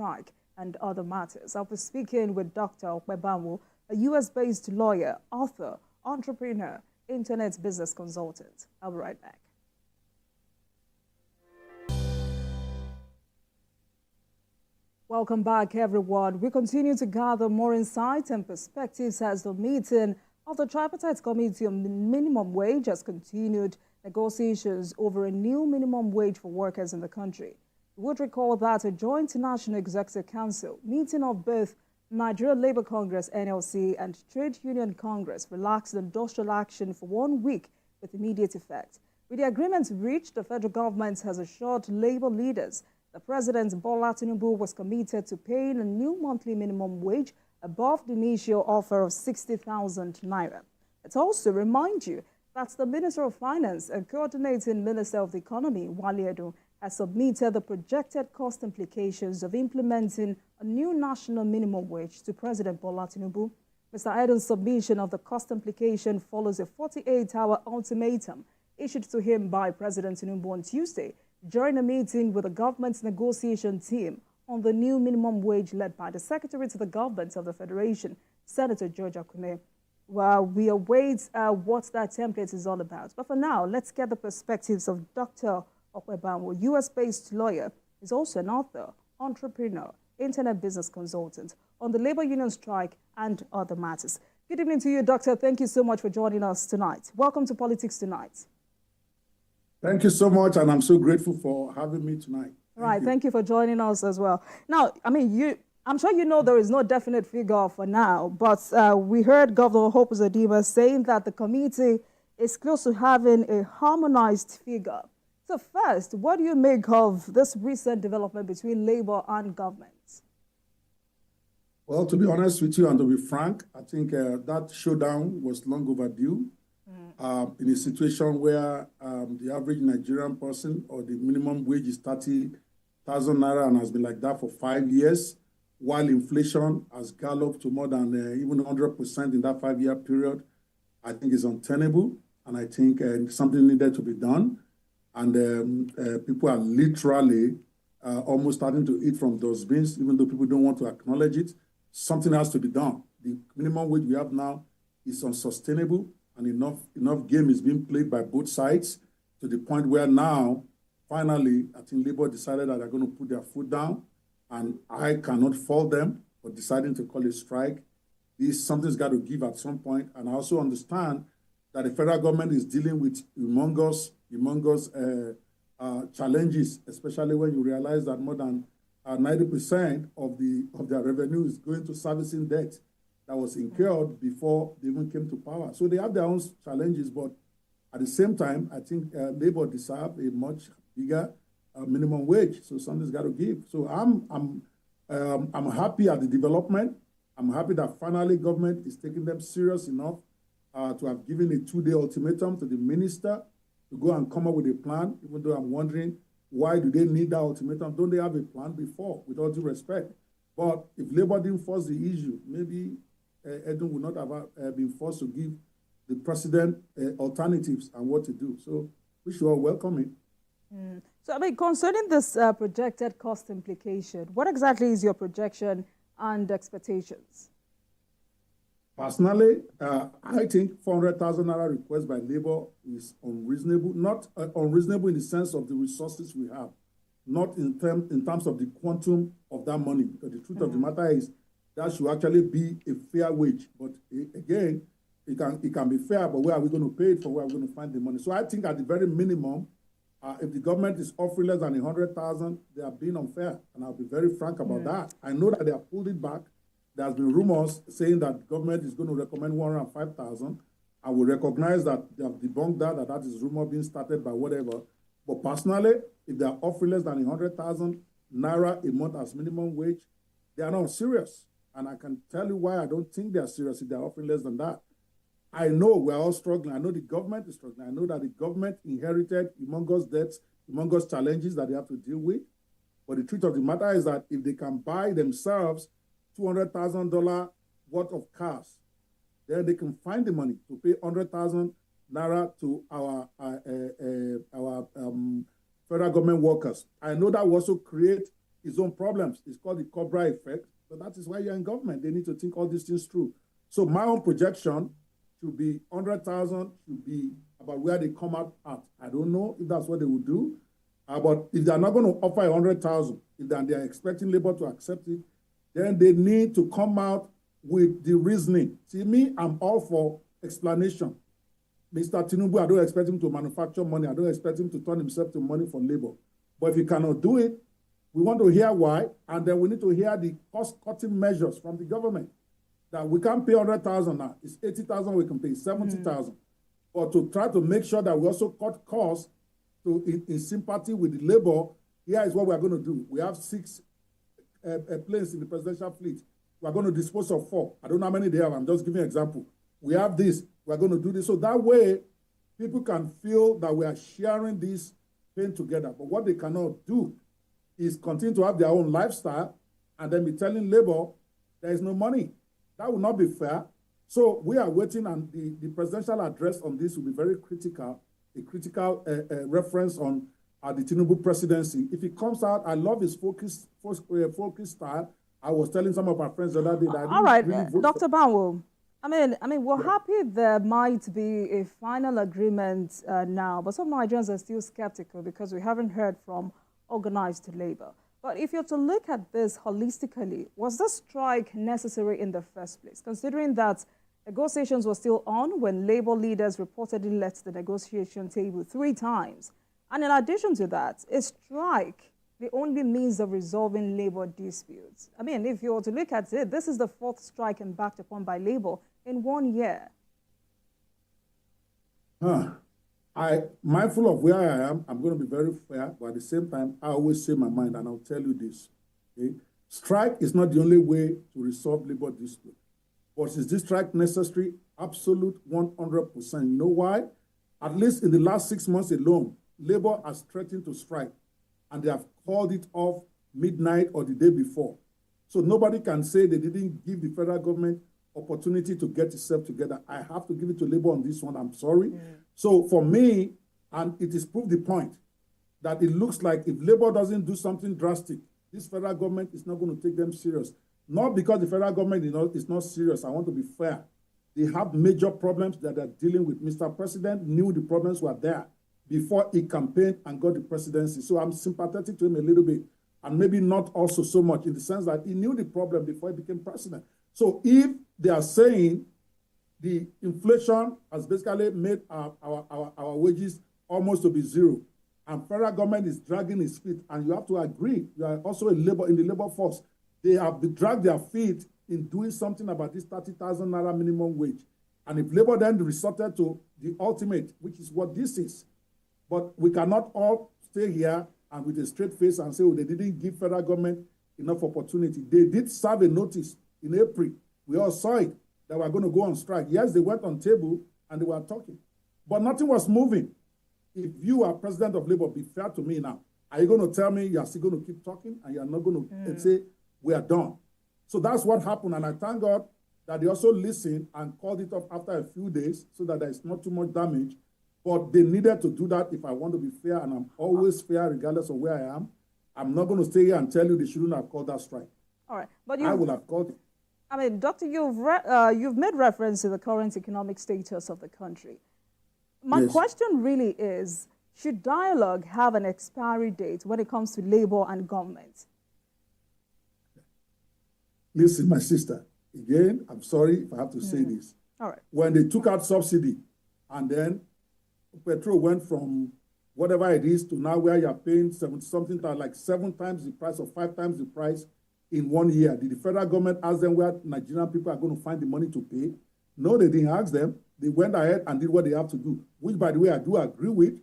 strike and other matters. I'll be speaking with Dr. Ope Banwo, a U.S.-based lawyer, author, entrepreneur, internet business consultant. I'll be right back. Welcome back, everyone. We continue to gather more insights and perspectives as the meeting of the Tripartite Committee on the Minimum Wage has continued negotiations over a new minimum wage for workers in the country. You would recall that a joint National Executive Council meeting of both Nigeria Labour Congress (NLC) and Trade Union Congress relaxed industrial action for 1 week with immediate effect. With the agreement reached, the federal government has assured labour leaders that President Bola Tinubu was committed to paying a new monthly minimum wage above the initial offer of 60,000 naira. Let's also remind you that the Minister of Finance and Coordinating Minister of the Economy, Wale Edun, has submitted the projected cost implications of implementing a new national minimum wage to President Bola Tinubu. Mr. Edun's submission of the cost implication follows a 48-hour ultimatum issued to him by President Tinubu on Tuesday during a meeting with the government's negotiation team on the new minimum wage led by the Secretary to the Government of the Federation, Senator George Akume. Well, we await what that template is all about. But for now, let's get the perspectives of Dr. Ope Banwo, U.S.-based lawyer, is also an author, entrepreneur, internet business consultant on the labor union strike and other matters. Good evening to you, Doctor. Thank you so much for joining us tonight. Welcome to Politics Tonight. Thank you so much, and I'm so grateful for having me tonight. Thank you for joining us as well. Now, I'm sure you know there is no definite figure for now, but we heard Governor Hope Uzodimma saying that the committee is close to having a harmonized figure. So first, what do you make of this recent development between Labour and government? Well, to be honest with you and to be frank, I think that showdown was long overdue. In a situation where the average Nigerian person or the minimum wage is 30,000 naira and has been like that for 5 years, while inflation has galloped to more than even 100% in that 5-year period, I think is untenable. And I think something needed to be done. And people are literally almost starting to eat from those bins, even though people don't want to acknowledge it. Something has to be done. The minimum wage we have now is unsustainable. And enough game is being played by both sides to the point where now, finally, I think Labour decided that they're going to put their foot down, and I cannot fault them for deciding to call a strike. Something's got to give at some point, and I also understand that the federal government is dealing with humongous challenges, especially when you realize that more than 90% of their revenue is going to servicing debt that was incurred before they even came to power. So they have their own challenges, but at the same time, I think Labour deserve a much bigger minimum wage. So something's got to give. So I'm happy at the development. I'm happy that finally government is taking them serious enough to have given a 2-day ultimatum to the minister to go and come up with a plan, even though I'm wondering why do they need that ultimatum? Don't they have a plan before, with all due respect? But if Labour didn't force the issue, maybe Edun would not have been forced to give the president alternatives and what to do. So we should all welcome it. So, concerning this projected cost implication, what exactly is your projection and expectations? Personally, I think 400,000 naira request by Labour is unreasonable. Not unreasonable in the sense of the resources we have, not in terms of the quantum of that money. Because the truth of the matter is that should actually be a fair wage. But again, it can be fair, but where are we going to pay it for? Where are we going to find the money? So I think at the very minimum, if the government is offering less than 100,000, they are being unfair. And I'll be very frank about that. I know that they have pulled it back. There's been rumors saying that government is going to recommend 105,000. I will recognize that they have debunked that is rumor being started by whatever. But personally, if they are offering less than 100,000 naira a month as minimum wage, they are not serious. And I can tell you why I don't think they are serious if they are offering less than that. I know we're all struggling. I know the government is struggling. I know that the government inherited humongous debts, humongous challenges that they have to deal with. But the truth of the matter is that if they can buy themselves $200,000 worth of cars, then they can find the money to pay 100,000 naira to our federal government workers. I know that will also create its own problems. It's called the Cobra effect. So that is why you're in government. They need to think all these things through. So my own projection should be 100,000 should be about where they come out at. I don't know if that's what they will do. But if they're not going to offer 100,000, if they're expecting Labour to accept it, then they need to come out with the reasoning. See, me, I'm all for explanation. Mr. Tinubu, I don't expect him to manufacture money. I don't expect him to turn himself to money for Labour. But if he cannot do it, we want to hear why, and then we need to hear the cost-cutting measures from the government. That we can't pay 100,000 now. It's 80,000 we can pay, 70,000. But to try to make sure that we also cut costs in sympathy with the Labour, here is what we are going to do. We have 6 planes in the presidential fleet. We are going to dispose of 4. I don't know how many they have. I'm just giving an example. We have this. We are going to do this. So that way, people can feel that we are sharing this pain together. But what they cannot do is continue to have their own lifestyle and then be telling Labour there is no money. That will not be fair. So we are waiting, and the presidential address on this will be very critical, a critical reference on the Tinubu presidency. If it comes out, I love his focus style. I was telling some of our friends the other day that I didn't all right, really Dr. Banwo. I mean, we're happy there might be a final agreement now, but some Nigerians are still skeptical because we haven't heard from organized labor. But if you're to look at this holistically, was the strike necessary in the first place, considering that negotiations were still on when labor leaders reportedly left the negotiation table 3 times? And in addition to that, is strike the only means of resolving labor disputes? I mean, if you were to look at it, this is the 4th strike embarked upon by labor in 1 year. Mindful of where I am, I'm going to be very fair, but at the same time, I always say my mind, and I'll tell you this. Okay? Strike is not the only way to resolve labor dispute. But is this strike necessary? Absolute 100%. You know why? At least in the last 6 months alone, labor has threatened to strike, and they have called it off midnight or the day before. So nobody can say they didn't give the federal government opportunity to get itself together. I have to give it to Labour on this one. I'm sorry. So for me, and it is proved the point, that it looks like if Labour doesn't do something drastic, this federal government is not going to take them serious. Not because the federal government is not serious. I want to be fair. They have major problems that they're dealing with. Mr. President knew the problems were there before he campaigned and got the presidency. So I'm sympathetic to him a little bit, and maybe not also so much in the sense that he knew the problem before he became president. So if they are saying the inflation has basically made our wages almost to be zero, and federal government is dragging its feet, and you have to agree, you are also in the labor force, they have dragged their feet in doing something about this 30,000 naira minimum wage. And if Labour then resorted to the ultimate, which is what this is, but we cannot all stay here and with a straight face and say, oh, they didn't give federal government enough opportunity. They did serve a notice in April. We all saw it, that we're going to go on strike. Yes, they went on table and they were talking, but nothing was moving. If you are president of Labour, be fair to me now. Are you going to tell me you're still going to keep talking and you're not going to say, we are done? So that's what happened. And I thank God that they also listened and called it off after a few days so that there is not too much damage. But they needed to do that if I want to be fair, and I'm always fair regardless of where I am. I'm not going to stay here and tell you they shouldn't have called that strike. All right. But I would have called it. I mean, Doctor, you've made reference to the current economic status of the country. My question really is, should dialogue have an expiry date when it comes to labor and government? Listen, my sister, again, I'm sorry if I have to say this. All right. When they took out subsidy and then petrol went from whatever it is to now where you're paying something like 7 times the price or 5 times the price in 1 year, did the federal government ask them where Nigerian people are going to find the money to pay? No, they didn't ask them. They went ahead and did what they have to do, which, by the way, I do agree with.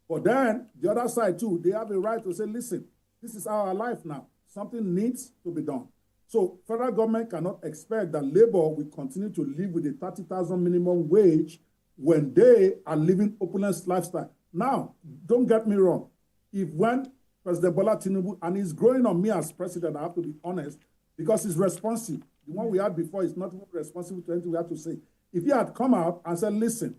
But then the other side, too, they have a right to say, listen, this is our life now. Something needs to be done. So federal government cannot expect that Labour will continue to live with a 30,000 minimum wage when they are living opulence lifestyle. Now, don't get me wrong. If when President Bola Tinubu, and he's growing on me as president, I have to be honest, because he's responsive. The one we had before is not responsible to anything we have to say. If he had come out and said, listen,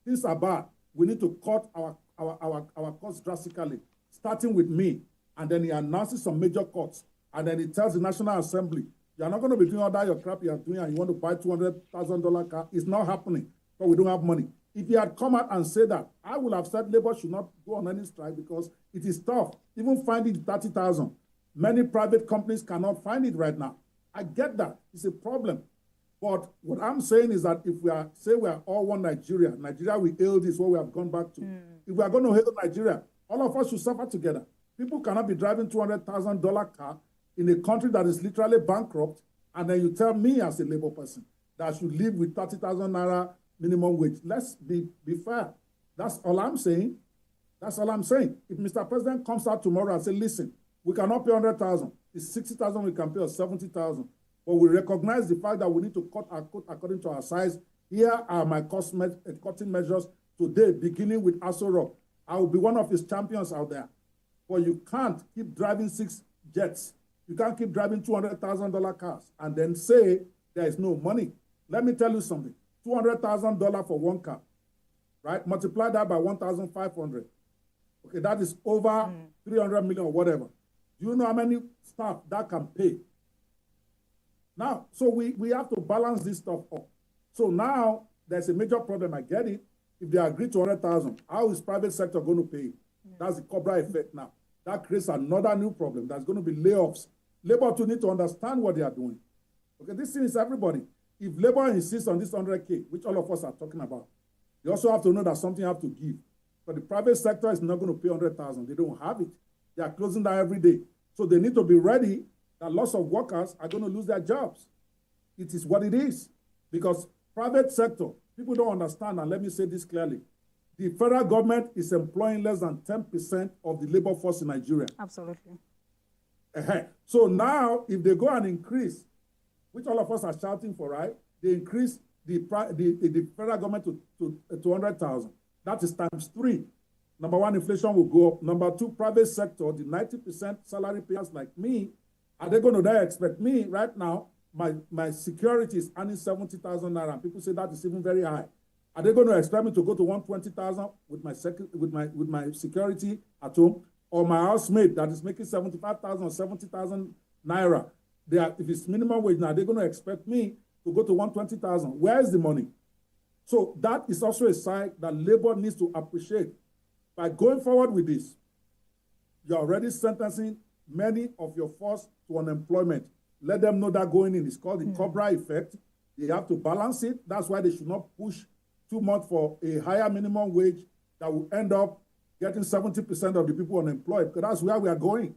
things are bad, we need to cut our costs drastically, starting with me, and then he announces some major cuts, and then he tells the National Assembly, you're not going to be doing all that your crap you are doing, and you want to buy $200,000 car. It's not happening, but we don't have money. If he had come out and said that, I would have said Labour should not go on any strike because it is tough. Even finding 30,000. Many private companies cannot find it right now. I get that. It's a problem. But what I'm saying is that if we are all one Nigeria, Nigeria will hail this, what we have gone back to. If we are going to hail Nigeria, all of us should suffer together. People cannot be driving $200,000 car in a country that is literally bankrupt, and then you tell me as a Labour person that I should live with 30,000 naira minimum wage. Let's be fair. That's all I'm saying. That's all I'm saying. If Mr. President comes out tomorrow and says, listen, we cannot pay 100,000. It's 60,000 we can pay, or 70,000. But we recognize the fact that we need to cut our coat according to our size. Here are my cutting measures today, beginning with Aso Rock. I will be one of his champions out there. But you can't keep driving 6 jets. You can't keep driving $200,000 cars and then say there is no money. Let me tell you something. $200,000 for one car, right? Multiply that by 1,500. Okay, that is over 300 million or whatever. Do you know how many staff that can pay? Now, so we have to balance this stuff up. So now there's a major problem. I get it. If they agree to 100,000, how is private sector going to pay? That's the Cobra effect now. That creates another new problem. There's going to be layoffs. Labour too need to understand what they are doing. Okay, this thing is everybody. If Labour insists on this 100K, which all of us are talking about, they also have to know that something have to give. But the private sector is not going to pay 100,000. They don't have it. They are closing down every day. So they need to be ready that lots of workers are going to lose their jobs. It is what it is. Because private sector, people don't understand, and let me say this clearly. The federal government is employing less than 10% of the labor force in Nigeria. Absolutely. So now, if they go and increase, which all of us are shouting for, right? They increase the federal government to 200,000. That is times 3. Number one, inflation will go up. Number two, private sector, the 90% salary payers like me, are they going to then expect me right now? My security is earning 70,000 naira, and people say that is even very high. Are they going to expect me to go to 120,000 with my security at home, or my housemate that is making 75,000 or 70,000 naira? If it's minimum wage now, they're going to expect me to go to 120,000. Where is the money? So that is also a side that Labour needs to appreciate. By going forward with this, you're already sentencing many of your force to unemployment. Let them know that going in. It's called the Cobra effect. They have to balance it. That's why they should not push too much for a higher minimum wage that will end up getting 70% of the people unemployed, because that's where we are going.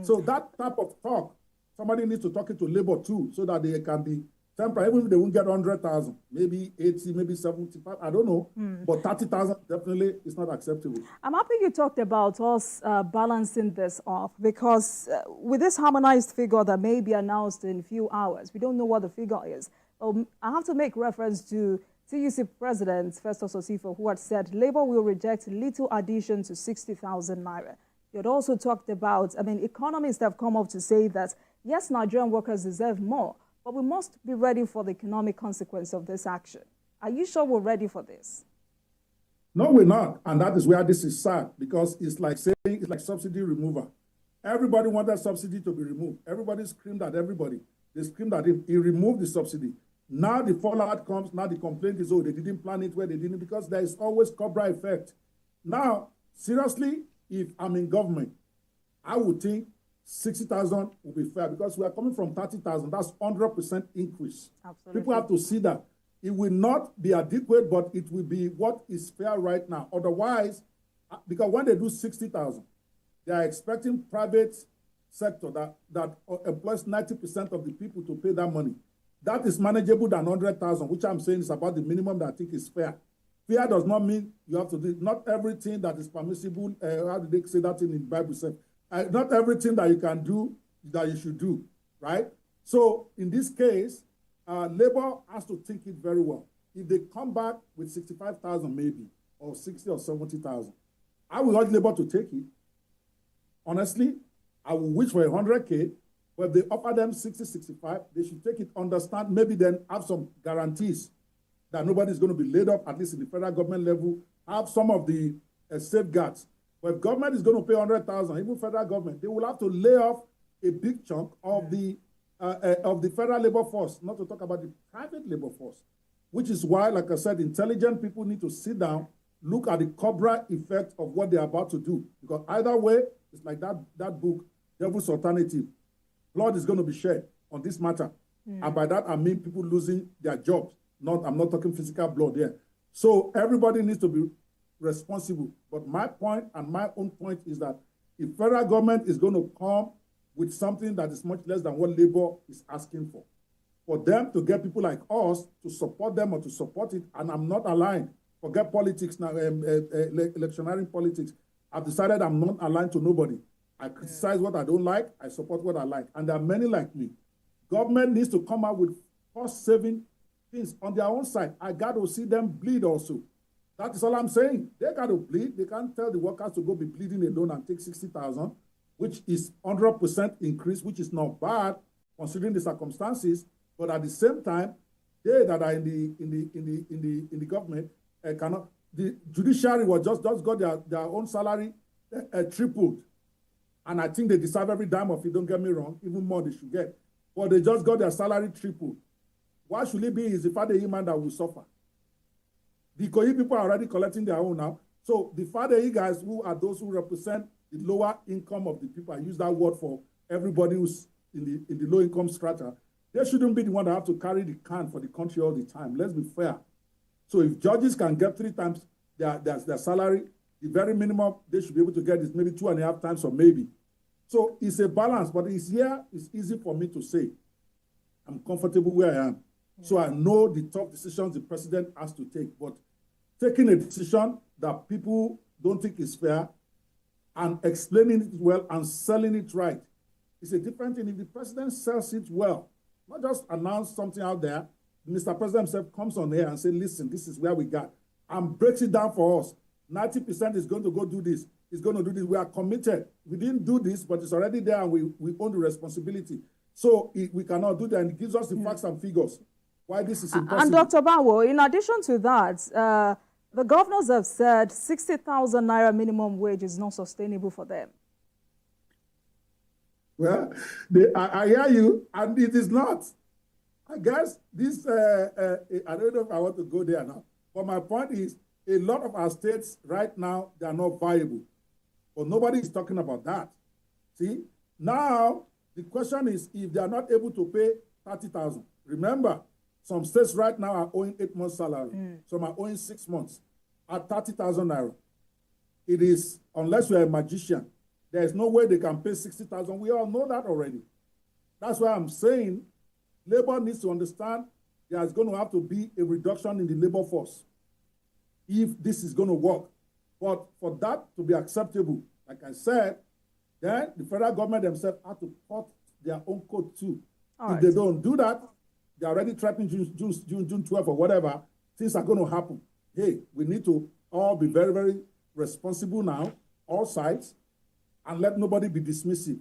So that type of talk, somebody needs to talk it to Labour too, so that they can be temporary, even if they won't get 100,000, maybe 80, maybe 75, I don't know. But 30,000 definitely is not acceptable. I'm happy you talked about us balancing this off, because with this harmonized figure that may be announced in a few hours, we don't know what the figure is. I have to make reference to TVC President Festus Osifo, who had said Labour will reject little addition to 60,000 naira. He had also talked about, economists have come up to say that, yes, Nigerian workers deserve more, but we must be ready for the economic consequence of this action. Are you sure we're ready for this? No, we're not. And that is where this is sad, because it's like subsidy removal. Everybody wanted subsidy to be removed. Everybody screamed at everybody. They screamed at him. He removed the subsidy. Now the fallout comes. Now the complaint is, oh, they didn't plan it where they didn't, because there is always Cobra effect. Now, seriously, if I'm in government, I would think 60,000 will be fair, because we are coming from 30,000. That's 100% increase. Absolutely. People have to see that. It will not be adequate, but it will be what is fair right now. Otherwise, because when they do 60,000, they are expecting private sector that employs 90% of the people to pay that money. That is manageable than 100,000, which I'm saying is about the minimum that I think is fair. Fair does not mean you have to do not everything that is permissible. How do they say that in the Bible? Not everything that you can do that you should do, right? So in this case, Labour has to think it very well. If they come back with 65,000 maybe, or 60 or 70,000, I will urge Labour to take it. Honestly, I will wish for 100K, but if they offer them 60, 65, they should take it, understand, maybe then have some guarantees that nobody's going to be laid off, at least in the federal government level, have some of the safeguards But if government is going to pay 100,000, even federal government, they will have to lay off a big chunk of the federal labor force, not to talk about the private labor force, which is why, like I said, intelligent people need to sit down, look at the cobra effect of what they're about to do. Because either way, it's like that book, Devil's Alternative. Blood is going to be shed on this matter. And by that, I mean people losing their jobs. I'm not talking physical blood here. So everybody needs to be responsible. But my point and my own point is that if federal government is going to come with something that is much less than what labor is asking for them to get people like us to support them or to support it, and I'm not aligned. Forget politics now, electioneering politics. I've decided I'm not aligned to nobody. I criticize what I don't like. I support what I like. And there are many like me. Government needs to come out with cost-saving things on their own side. I got to see them bleed also. That is all I'm saying. They got to bleed. They can't tell the workers to go be bleeding alone and take 60,000, which is 100% increase, which is not bad considering the circumstances. But at the same time, they that are in the government cannot. The judiciary was just got their own salary tripled, and I think they deserve every dime of it. Don't get me wrong, even more they should get. But they just got their salary tripled. Why should it be is the Fadeyi man that will suffer? The Ikoyi people are already collecting their own now. So the Fadeyi guys, who are those who represent the lower income of the people, I use that word for everybody who's in the low income strata, they shouldn't be the one that have to carry the can for the country all the time. Let's be fair. So if judges can get 3 times their salary, the very minimum they should be able to get is maybe 2.5 times or maybe. So it's a balance, but it's easy for me to say. I'm comfortable where I am. So I know the tough decisions the president has to take, but taking a decision that people don't think is fair and explaining it well and selling it right is a different thing. If the president sells it well, not just announce something out there, Mr. President himself comes on here and says, listen, this is where we got, and breaks it down for us. 90% is going to go do this. It's going to do this. We are committed. We didn't do this, but it's already there, and we own the responsibility. So we cannot do that, and it gives us the facts and figures why this is impossible. And Dr. Banwo, in addition to that, the governors have said 60,000 naira minimum wage is not sustainable for them. Well, I hear you, and it is not. I guess this, I don't know if I want to go there now, but my point is a lot of our states right now, they are not viable, but nobody is talking about that. See, now the question is if they are not able to pay 30,000, remember, some states right now are owing 8 months salary. Some are owing 6 months at 30,000 naira. It is, unless you're a magician, there is no way they can pay 60,000. We all know that already. That's why I'm saying labor needs to understand there's going to have to be a reduction in the labor force if this is going to work. But for that to be acceptable, like I said, then the federal government themselves have to cut their own code too. If they don't do that, they're already threatening June 12 or whatever, things are going to happen. Hey, we need to all be very, very responsible now, all sides, and let nobody be dismissive.